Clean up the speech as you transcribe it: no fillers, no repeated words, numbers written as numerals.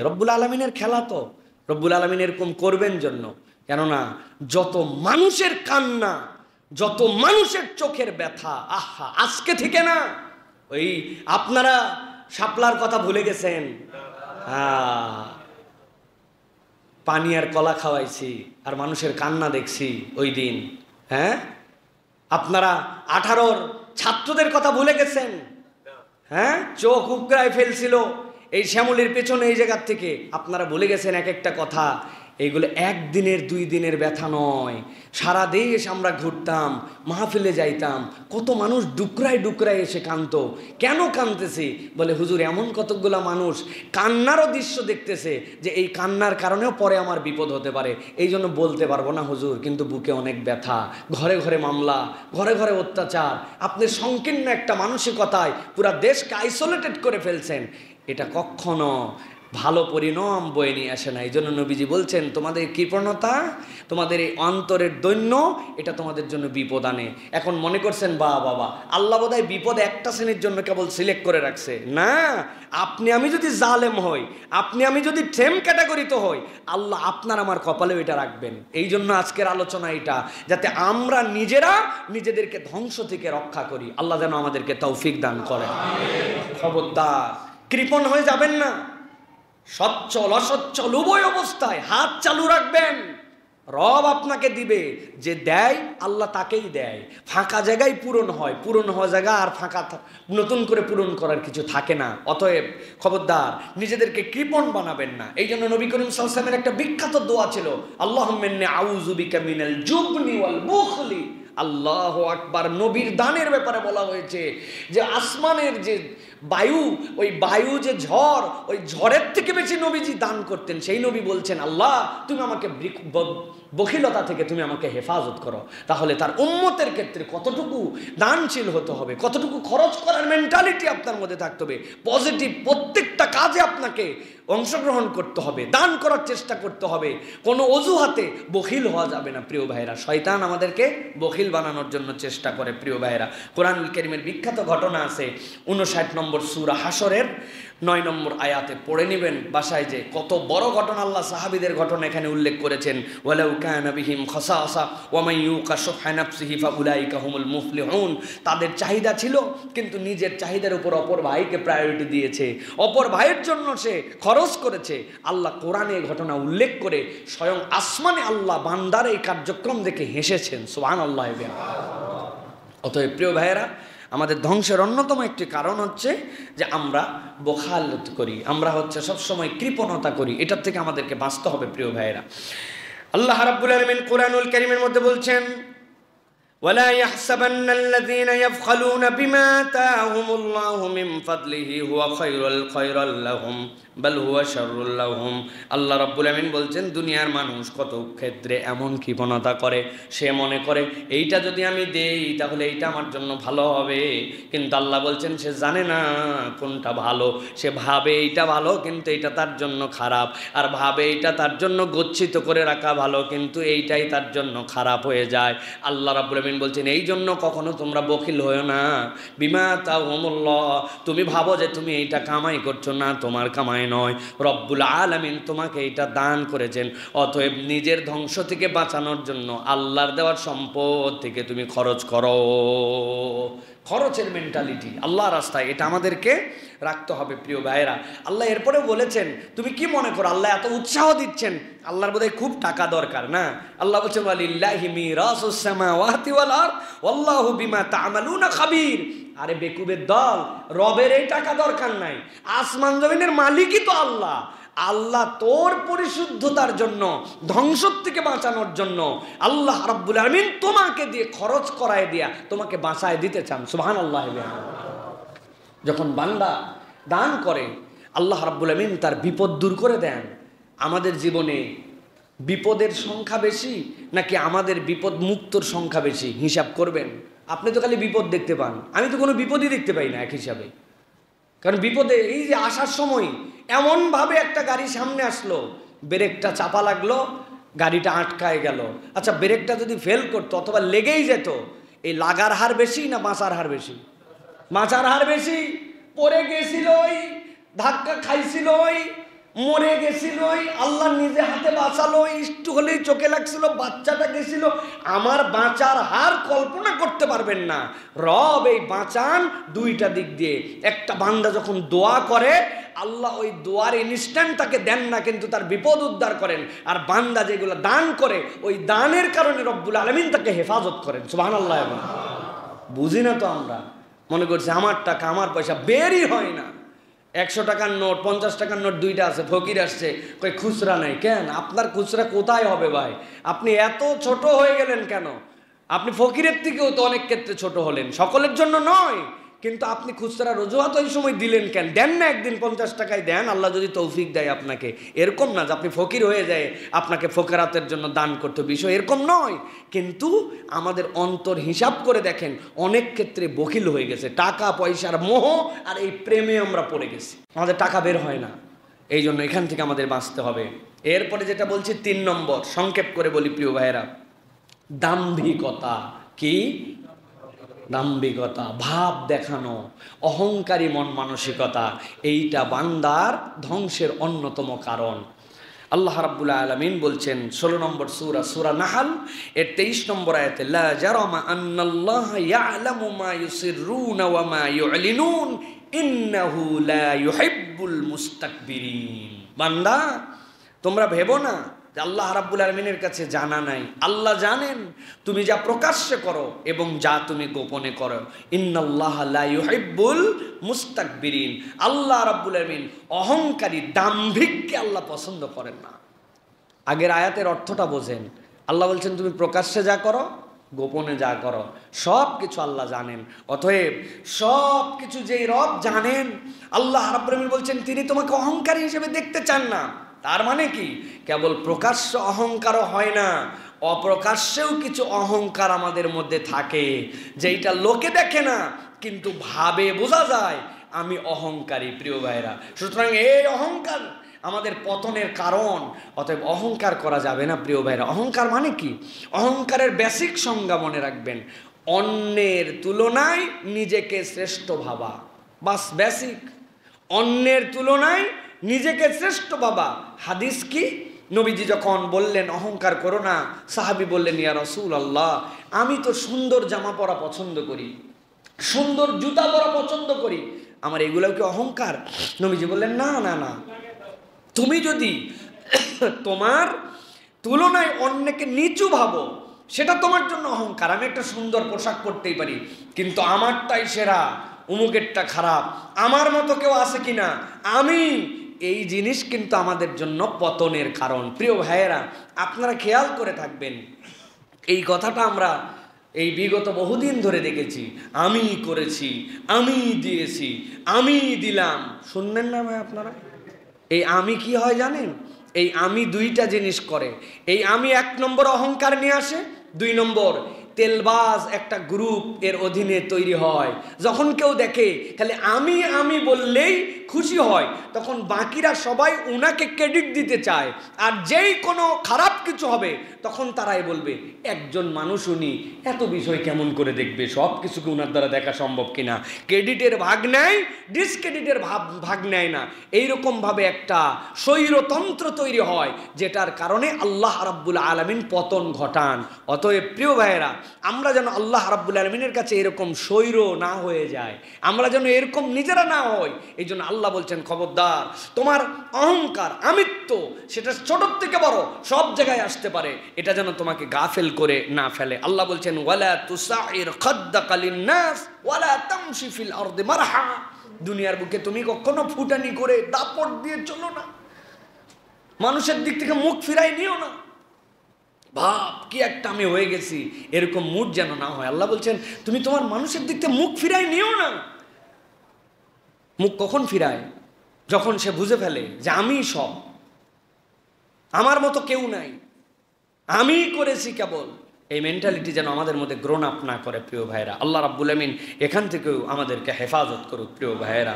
রব্বুল আলামিনের খেলা তো, রব্বুল আলামিন এরকম করবেন জন্য। কেননা যত মানুষের কান্না, যত মানুষের চোখের ব্যথা, আহা, আজকে থেকে না, ওই আপনারা শাপলার কথা ভুলে গেছেন। পানি আর কলা খাওয়াইছি আর মানুষের কান্না দেখছি ওই দিন। হ্যাঁ, আপনারা 18-র ছাত্রদের কথা ভুলে গেছেন। হ্যাঁ, চোখ উকড়ায় ফেলছিল এই শ্যামলির পেছনে এই জায়গার থেকে। আপনারা ভুলে গেছেন এক একটা কথা। এইগুলো একদিনের 2 দিনের ব্যথা নয়, সারা দেশ আমরা ঘুরতাম, মাহফিলে যাইতাম, কত মানুষ ডুকরায় ডুকরায় এসে কাঁদতো। কেন কাঁদতেছি? বলে হুজুর এমন কতগুলা মানুষ কান্নারও দৃশ্য দেখতেছে যে এই কান্নার কারণেও পরে আমার বিপদ হতে পারে, এই জন্য বলতে পারবো না হুজুর, কিন্তু বুকে অনেক ব্যথা, ঘরে ঘরে মামলা, ঘরে ঘরে অত্যাচার। আপনি সংকীর্ণ একটা মানসিকতায় পুরা দেশকে আইসোলেটেড করে ফেলছেন। এটা কখনো ভালো পরিণাম বয়ে নিয়ে আসে না। এই জন্য নবীজি বলছেন, তোমাদের কৃপণতা, তোমাদের এই অন্তরের দৈন্য, এটা তোমাদের জন্য বিপদ আনে। এখন মনে করছেন বাবা আল্লাহ বোধহয় বিপদ একটা শ্রেণীর জন্য কেবল সিলেক্ট করে রাখছে। না, আপনি আমি যদি জালেম হই, আপনি আমি যদি সেম ক্যাটাগরিতে হই, আল্লাহ আপনার আমার কপালেও এটা রাখবেন। এই জন্য আজকের আলোচনা এটা, যাতে আমরা নিজেরা নিজেদেরকে ধ্বংস থেকে রক্ষা করি। আল্লাহ যেন আমাদেরকে তৌফিক দান করেন। খবরদার কৃপণ হয়ে যাবেন না। সচ্ছল অসচ্ছল উভয় অবস্থায় হাত চালু রাখবেন। রব আপনাকে দিবে, যে দেয় আল্লাহ তাকেই দেয়। ফাঁকা জায়গায় পূরণ হয়, পূরণ হওয়া জায়গা আর ফাঁকা নতুন করে পূরণ করার কিছু থাকে না। অতএব খবরদার নিজেদেরকে কৃপণ বানাবেন না। এই জন্য নবী করিম সাল্লাল্লাহু আলাইহি ওয়াসাল্লামের একটা বিখ্যাত দোয়া ছিল, আল্লাহুম্মা ইন্নী আউযু বিকা মিনাল জুবনি ওয়াল বুখলি। আল্লাহু আকবার। নবীর দানের ব্যাপারে বলা হয়েছে যে আসমানের যে বায়ু, ওই বায়ু যে ঝড়, ওই ঝড়ের থেকে বেশি নবীজি দান করতেন। সেই নবী বলছেন, আল্লাহ তুমি আমাকে বখিলতা থেকে তুমি আমাকে হেফাজত করো। তাহলে তার উম্মতের ক্ষেত্রে কতটুকু দানশীল হতে হবে, কতটুকু খরচ করার মেন্টালিটি আপনার মধ্যে থাকতে হবে। পজিটিভ প্রত্যেকটা কাজে আপনাকে অংশগ্রহণ করতে হবে, দান করার চেষ্টা করতে হবে। কোনো অজুহাতে বখিল হওয়া যাবে না। প্রিয় ভাইরা, শয়তান আমাদেরকে বখিল বানানোর জন্য চেষ্টা করে। প্রিয় ভাইরা, কোরআনুল কারীমের বিখ্যাত ঘটনা আছে 59 নম্বর সূরা হাশরের 9 নম্বর আয়াতে পড়ে নেবেন বাসায়, যে কত বড় ঘটনা। আল্লাহ সাহাবীদের ঘটনা এখানে উল্লেখ করেছেন। ওয়ালাউ কানা বিহিম খাসাসা ওয়া মান ইউকা শুহা নাফসিহি ফাউলাইকা হুমুল মুফলিহুন। তাদের চাহিদা ছিল, কিন্তু নিজের চাহিদার উপর অপর ভাইকে প্রায়োরিটি দিয়েছে, অপর ভাইয়ের জন্য সে খরচ করেছে। আল্লাহ কোরআনে এই ঘটনা উল্লেখ করে স্বয়ং আসমানে আল্লাহ বান্দার এই কার্যক্রম দেখে হেসেছেন। সুবহানাল্লাহ। অতএব প্রিয় ভাইয়েরা, আমাদের ধ্বংসের অন্যতম একটি কারণ হচ্ছে যে আমরা বখালত করি, আমরা হচ্ছে সবসময় কৃপণতা করি। এটার থেকে আমাদেরকে বাঁচতে হবে। প্রিয় ভাইয়েরা, আল্লাহ রাব্বুল আলামিন কোরআনুল কারীমের মধ্যে বলছেন, ولا يحسبن الذين يبخلون بما آتاهم الله من فضله هو خير لهم بل هو شر لهم। আল্লাহ রাব্বুল আমিন বলছেন, দুনিয়ার মানুষ কত ক্ষেত্রে এমন কৃপণতা করে, সে মনে করে এইটা যদি আমি দেই তাহলে এইটা আমার জন্য ভালো হবে। কিন্তু আল্লাহ বলছেন সে জানে না কোনটা ভালো। সে ভাবে এইটা ভালো, কিন্তু এইটা তার জন্য খারাপ। আর ভাবে এইটা তার জন্য গচ্ছিত করে রাখা ভালো, কিন্তু এইটাই তার জন্য খারাপ হয়ে যায়। আল্লাহ রাব্বুল আমিন বলছেন, এই জন্য কখনো তোমরা বখিল হয়ো না। বিমা তাহুমুল্লাহ, তুমি ভাবো যে তুমি এইটা কামাই করছো, না, তোমার কামাই নয়, রব্বুল আলামিন তোমাকে এটা দান করেছেন। অতএব নিজের ধ্বংস থেকে বাঁচানোর জন্য আল্লাহর দেওয়ার সম্পদ থেকে তুমি খরচ করো। খরচের মেন্টালিটি আল্লাহ রাস্তায়, এটা আমাদেরকে রাখতে হবে। প্রিয় ভাইয়েরা, আল্লাহ এরপরেও বলেছেন, তুমি কি মনে করো আল্লাহ এত উৎসাহ দিচ্ছেন, আল্লাহর বোধহয় খুব টাকা দরকার? না, আল্লাহ বলছেন, ওয়ালিল্লাহি মিরাসুস সামাওয়াতি ওয়াল আরদ ওয়াল্লাহু বিমা তা'মালুনা খাবীর। আরে বেকুবের দল, রবের এই টাকা দরকার নাই, আসমান জমিনের মালিকই তো আল্লাহ। আল্লাহ তোর পরিশুদ্ধতার জন্য, ধ্বংস থেকে বাঁচানোর জন্য আল্লাহ রাব্বুল আমিন তোমাকে দিয়ে খরচ করায় দিয়া তোমাকে বাঁচায় দিতে চান। সুবহানাল্লাহ। যখন বান্দা দান করে, আল্লাহ রাব্বুল আমিন তার বিপদ দূর করে দেন। আমাদের জীবনে বিপদের সংখ্যা বেশি নাকি আমাদের বিপদ মুক্তর সংখ্যা বেশি? হিসাব করবেন। আপনি তো খালি বিপদ দেখতে পান, আমি তো কোনো বিপদই দেখতে পাই না এক হিসাবে। কারণ বিপদে এই যে আসার সময় এমনভাবে একটা গাড়ি সামনে আসলো, ব্রেকটা চাপা লাগলো, গাড়িটা আটকায় গেল। আচ্ছা, ব্রেকটা যদি ফেল করতো অথবা লেগেই যেত, এই লাগার হার বেশি না বাঁচার হার বেশি? বাঁচার হার বেশি। পড়ে গেছিল, ধাক্কা খাইছিল, মরে গেছিল, আল্লাহ নিজে হাতে বাঁচালো, একটু হলেই চোখে লাগছিল, বাচ্চাটা গেছিল। আমার বাঁচার হার কল্পনা করতে পারবেন না। রব এই বাঁচান দুইটা দিক দিয়ে। একটা বান্দা যখন দোয়া করে, আল্লাহ ওই দোয়ার ইনস্ট্যান্ট তাকে দেন না, কিন্তু তার বিপদ উদ্ধার করেন। আর বান্দা যেগুলো দান করে, ওই দানের কারণে রব্বুল আলামিন তাকে হেফাজত করেন। সুবহানাল্লাহ। বুঝি না তো আমরা, মনে করছি আমার টাকা আমার পয়সা, বেরই হয় না। 100 টাকার নোট, 50 টাকার নোট দুইটা আছে, ফকির আসছে, কই খুচরা নাই। কেন আপনার খুচরা কোথায় হবে ভাই? আপনি এত ছোট হয়ে গেলেন কেন? আপনি ফকিরের থেকেও তো অনেক ক্ষেত্রে ছোট হলেন, সকলের জন্য নয়। কিন্তু আপনি খুচরা রজুয়াত ওই সময় দিলেন কেন? দেন না, একদিন 50 টাকায় দেন, আল্লাহ যদি তৌফিক দেয় আপনাকে। এরকম না যে আপনি ফকির হয়ে যায় আপনাকে ফকিরাতের জন্য দান করতে, বিষয় এরকম নয়। কিন্তু আমাদের অন্তর হিসাব করে দেখেন, অনেক ক্ষেত্রে বখিল হয়ে গেছে, টাকা পয়সার মোহ আর এই প্রেমে আমরা পড়ে গেছি, আমাদের টাকা বের হয় না। এই জন্য এখান থেকে আমাদের বাঁচতে হবে। এরপরে যেটা বলছি 3 নম্বর, সংক্ষেপ করে বলি প্রিয় ভাইয়েরা, দাম্ভিকতা। কি? দাম্ভিকতা, ভাব দেখানো, অহংকারী মন মানসিকতা, এইটা বান্দার ধ্বংসের অন্যতম কারণ। আল্লাহ রাব্বুল আলামিন বলছেন 16 নম্বর সূরা, সূরা নাহল এর 23 নম্বর আয়াতে, লা জারামা আন্নাল্লাহা ইয়ালামু মা ইউসিররুনা ওয়া মা ইউলিনুন ইন্নাহু লা ইউহিব্বুল মুস্তাকবিরিন। বান্দা, তোমরা ভেবো না যে আল্লাহ রাব্বুল আলামিনের কাছে জানা নাই। আল্লাহ জানেন তুমি যা প্রকাশ্যে করো এবং যা তুমি গোপনে করো। ইন্নাল্লাহা লা ইউহিব্বুল মুস্তাকবিরিন। আল্লাহ রাব্বুল আলামিন অহংকারী, দাম্ভিককে আল্লাহ পছন্দ করেন না। আগের আয়াতের অর্থটা বোঝেন। আল্লাহ বলছেন তুমি প্রকাশ্যে যা করো, গোপনে যা করো, সব কিছু আল্লাহ জানেন। অতএব সব কিছু যেই রব জানেন, আল্লাহ রাব্বুল আলামিন বলছেন তিনি তোমাকে অহংকারী হিসেবে দেখতে চান না। তার মানে কি? কেবল প্রকাশ্য অহংকারও হয় না, অপ্রকাশ্যেও কিছু অহংকার আমাদের মধ্যে থাকে, যেইটা লোকে দেখে না কিন্তু ভাবে বোঝা যায় আমি অহংকারী। প্রিয় ভাইরা, সুতরাং এই অহংকার আমাদের পতনের কারণ। অতএব অহংকার করা যাবে না প্রিয় ভাইরা। অহংকার মানে কি? অহংকারের বেসিক সংজ্ঞা মনে রাখবেন, অন্যের তুলনায় নিজেকে শ্রেষ্ঠ ভাবা। বাস, বেসিক। অন্যের তুলনায় নিজেকে শ্রেষ্ঠ বাবা। হাদিস কি? নবীজি যখন বললেন অহংকার করো না, সাহাবী বললেন ইয়া রাসূলুল্লাহ, আমি তো সুন্দর জামা পরা পছন্দ করি, সুন্দর জুতা পরা পছন্দ করি, আমার এগুলো কি অহংকার? নবীজি বললেন না না না, তুমি যদি তোমার তুলনায় অন্যকে নিচু ভাবো সেটা তোমার জন্য অহংকার। আমি একটা সুন্দর পোশাক পরতেই পারি, কিন্তু আমারটাই সেরা, অমুকেরটা খারাপ, আমার মতো কেউ আছে কিনা, আমি, এই জিনিস কিন্তু আমাদের জন্য পতনের কারণ। প্রিয় ভাইয়েরা, আপনারা খেয়াল করে থাকবেন, এই কথাটা আমরা এই বিগত বহুদিন ধরে দেখেছি। আমি করেছি, আমি দিয়েছি, আমি দিলাম। শুনলেন না ভাই আপনারা? এই আমি কি হয় জানেন? এই আমি দুইটা জিনিস করে। এই আমি 1 নম্বর অহংকার নিয়ে আসে, 2 নম্বর তেলবাজ একটা গ্রুপ এর অধীনে তৈরি হয়। যখন কেউ দেখে খালি আমি আমি বললেই খুশি হয়, তখন বাকিরা সবাই উনাকে ক্রেডিট দিতে চায়। আর যেই কোনো খারাপ কিছু হবে তখন তারাই বলবে একজন মানুষ, উনি এত বিষয় কেমন করে দেখবে, সব কিছুকে উনার দ্বারা দেখা সম্ভব কিনা। ক্রেডিটের ভাগ নেয়, ডিসক্রেডিটের ভাগ নেয় না। এইরকমভাবে একটা স্বৈরতন্ত্র তৈরি হয়, যেটার কারণে আল্লাহ রাব্বুল আলামিন পতন ঘটান। অতএব প্রিয় ভাইয়েরা, আমরা যেন আল্লাহ রাব্বুল আলামিনের কাছে এরকম স্বৈর না হয়ে যায়, আমরা যেন এরকম নিজেরা না হই। এই জন্য আল্লাহ বলছেন খবরদার, তোমার অহংকার, আমিত্ব, সেটা ছোট থেকে বড় সব জায়গায় আসতে পারে, এটা যেন তোমাকে গাফেল করে না ফেলে। আল্লাহ বলছেন ওয়ালা তুসাইর খাদ্দাকা লিন্নাস ওয়ালা তামশি ফিল আরদি মারহা। দুনিয়ার বুকে তুমি কখনো ফুটানি করে দাপট দিয়ে চলো না, মানুষের দিক থেকে মুখ ফিরাই নিও না। ভাব কি একটা আমি হয়ে গেছি, এরকম মুড যেন না হয়। আল্লাহ বলছেন তুমি তোমার মানুষের দিক থেকে মুখ ফিরাই নিও না। মুখ কখন ফিরায়? যখন সে বুঝে ফেলে যে আমি সব, আমার মতো কেউ নাই, আমি করেছি কেবল। এই মেন্টালিটি যেন আমাদের মধ্যে গ্রোন আপ না করে প্রিয় ভাইয়েরা। আল্লাহ রাব্বুল আমিন এখান থেকেও আমাদেরকে হেফাজত করুক প্রিয় ভাইয়েরা।